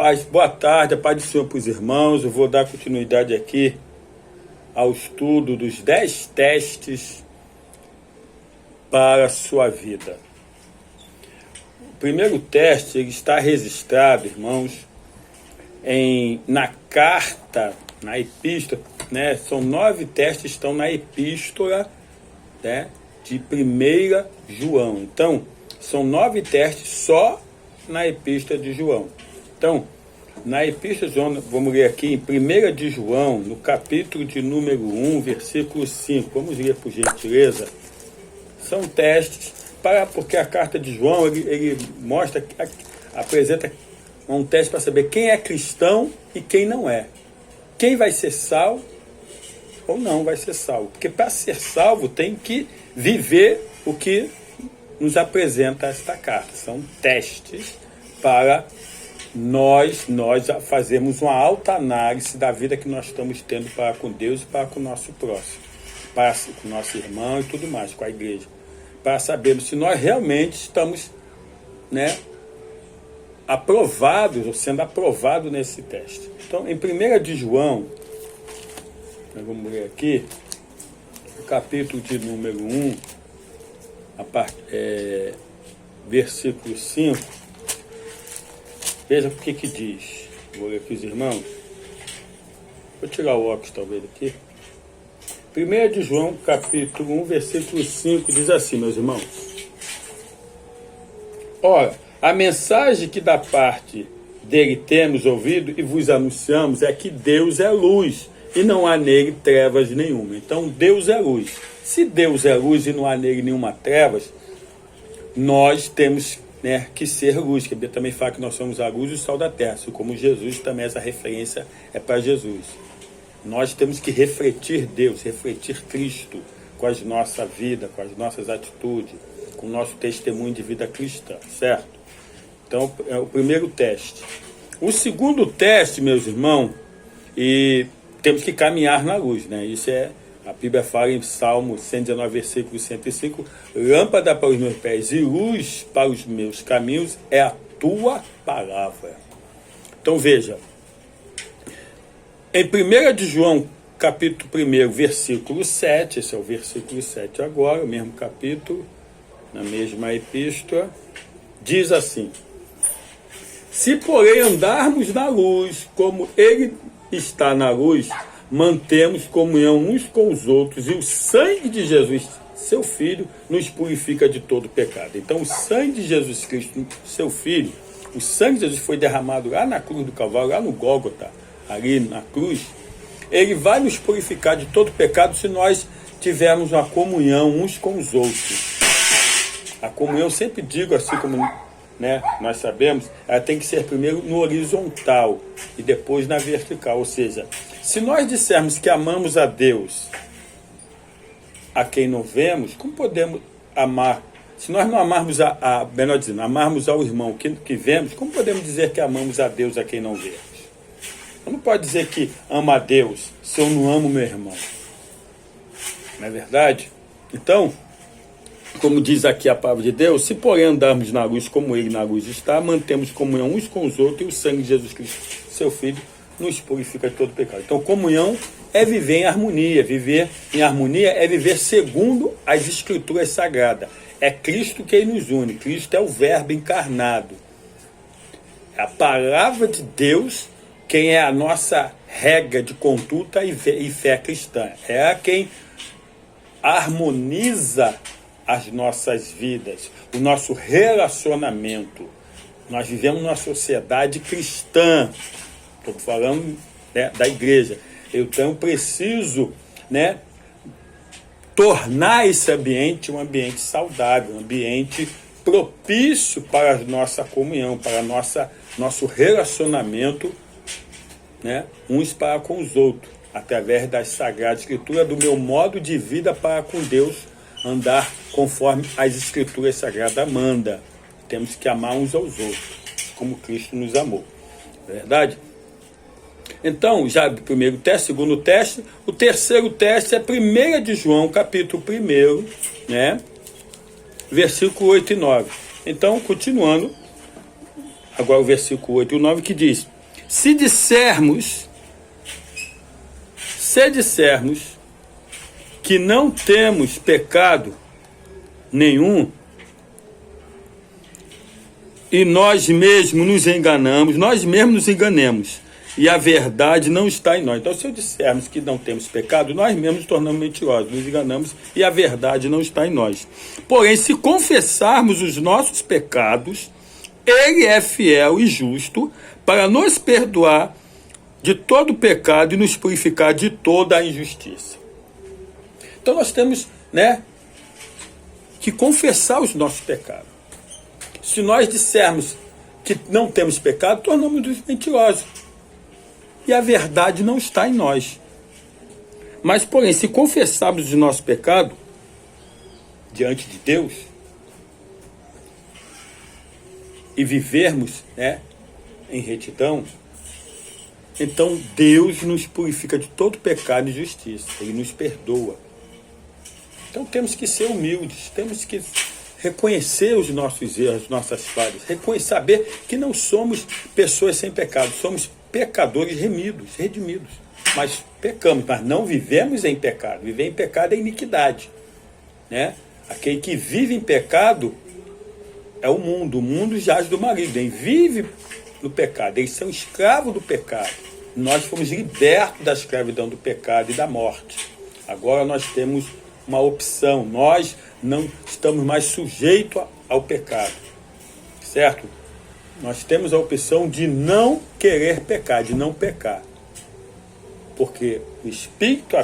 Paz, boa tarde, a paz do Senhor para os irmãos. Eu vou dar continuidade aqui ao estudo dos 10 testes para a sua vida. O primeiro teste ele está registrado, irmãos, na carta, na epístola, né? São 9 testes que estão na epístola, né, de 1 João. Então, são 9 testes só na epístola de João. Então, na epístola de João, vamos ler aqui em 1 de João, no capítulo de número 1, versículo 5. Vamos ler por gentileza. São testes, porque a carta de João, ele mostra, apresenta um teste para saber quem é cristão e quem não é. Quem vai ser salvo ou não vai ser salvo. Porque para ser salvo tem que viver o que nos apresenta esta carta. São testes para nós fazermos uma alta análise da vida que nós estamos tendo para com Deus e para com o nosso próximo, para com o nosso irmão e tudo mais, com a igreja, para sabermos se nós realmente estamos, né, aprovados ou sendo aprovados nesse teste. Então, em 1 de João, nós vamos ler aqui, o capítulo de número 1, versículo 5, veja o que diz. Vou ler aqui os irmãos. Vou tirar o óculos talvez aqui. 1 de João, capítulo 1, versículo 5, diz assim, meus irmãos. Ora, a mensagem que da parte dele temos ouvido e vos anunciamos é que Deus é luz e não há nele trevas nenhuma. Então, Deus é luz. Se Deus é luz e não há nele nenhuma trevas, nós temos, né, que ser luz, que a Bíblia também fala que nós somos a luz e o sal da terra, assim como Jesus também, essa referência é para Jesus. Nós temos que refletir Deus, refletir Cristo com a nossa vida, com as nossas atitudes, com o nosso testemunho de vida cristã, certo? Então, é o primeiro teste. O segundo teste, meus irmãos, e temos que caminhar na luz, né? Isso a Bíblia fala em Salmo 119, versículo 105, lâmpada para os meus pés e luz para os meus caminhos é a tua palavra. Então veja, em 1 de João, capítulo 1, versículo 7, esse é o versículo 7 agora, o mesmo capítulo, na mesma epístola, diz assim: se porém andarmos na luz, como ele está na luz, mantemos comunhão uns com os outros, e o sangue de Jesus, seu Filho, nos purifica de todo pecado. Então, o sangue de Jesus Cristo, seu Filho, o sangue de Jesus foi derramado lá na cruz do Calvário, lá no Gólgota, ali na cruz, ele vai nos purificar de todo pecado se nós tivermos uma comunhão uns com os outros. A comunhão, sempre digo assim como, né, nós sabemos, ela tem que ser primeiro no horizontal e depois na vertical, ou seja, se nós dissermos que amamos a Deus a quem não vemos, como podemos amar? Se nós não amarmos melhor dizendo, amarmos ao irmão que vemos, como podemos dizer que amamos a Deus a quem não vemos? Eu não pode dizer que ama a Deus se eu não amo meu irmão. Não é verdade? Então, como diz aqui a palavra de Deus, se porém andarmos na luz como ele na luz está, mantemos comunhão uns com os outros, e o sangue de Jesus Cristo, seu Filho, nos purifica de todo pecado. Então, comunhão é viver em harmonia. Viver em harmonia é viver segundo as Escrituras Sagradas. É Cristo quem nos une. Cristo é o Verbo encarnado. É a palavra de Deus quem é a nossa regra de conduta e fé cristã. É quem harmoniza as nossas vidas, o nosso relacionamento. Nós vivemos numa sociedade cristã. Estou falando, né, da igreja. Então, preciso, né, tornar esse ambiente um ambiente saudável, um ambiente propício para a nossa comunhão, para nosso relacionamento, né, uns para com os outros, através das Sagradas Escrituras, do meu modo de vida para com Deus, andar conforme as Escrituras Sagradas mandam. Temos que amar uns aos outros, como Cristo nos amou. Verdade? Então, já o primeiro teste, segundo teste, o terceiro teste é 1 de João, capítulo 1, né? Versículo 8 e 9. Então, continuando, agora o versículo 8 e o 9 que diz: se dissermos que não temos pecado nenhum, e nós mesmos nos enganemos, e a verdade não está em nós. Então, se eu dissermos que não temos pecado, nós mesmos nos tornamos mentirosos, nos enganamos, e a verdade não está em nós. Porém, se confessarmos os nossos pecados, Ele é fiel e justo para nos perdoar de todo pecado e nos purificar de toda a injustiça. Então nós temos, que confessar os nossos pecados. Se nós dissermos que não temos pecado, tornamos-nos mentirosos. E a verdade não está em nós. Mas, porém, se confessarmos os nossos pecados diante de Deus e vivermos, em retidão, então Deus nos purifica de todo pecado e justiça. Ele nos perdoa. Então temos que ser humildes, temos que reconhecer os nossos erros, nossas falhas, saber que não somos pessoas sem pecado, somos pecadores redimidos. Mas pecamos, mas não vivemos em pecado. Viver em pecado é iniquidade. Aquele que vive em pecado é o mundo jaz do maligno. Ele vive no pecado, eles são escravos do pecado. Nós fomos libertos da escravidão do pecado e da morte. Agora nós temos uma opção, nós não estamos mais sujeitos ao pecado, certo? Nós temos a opção de não querer pecar, de não pecar. Porque o Espírito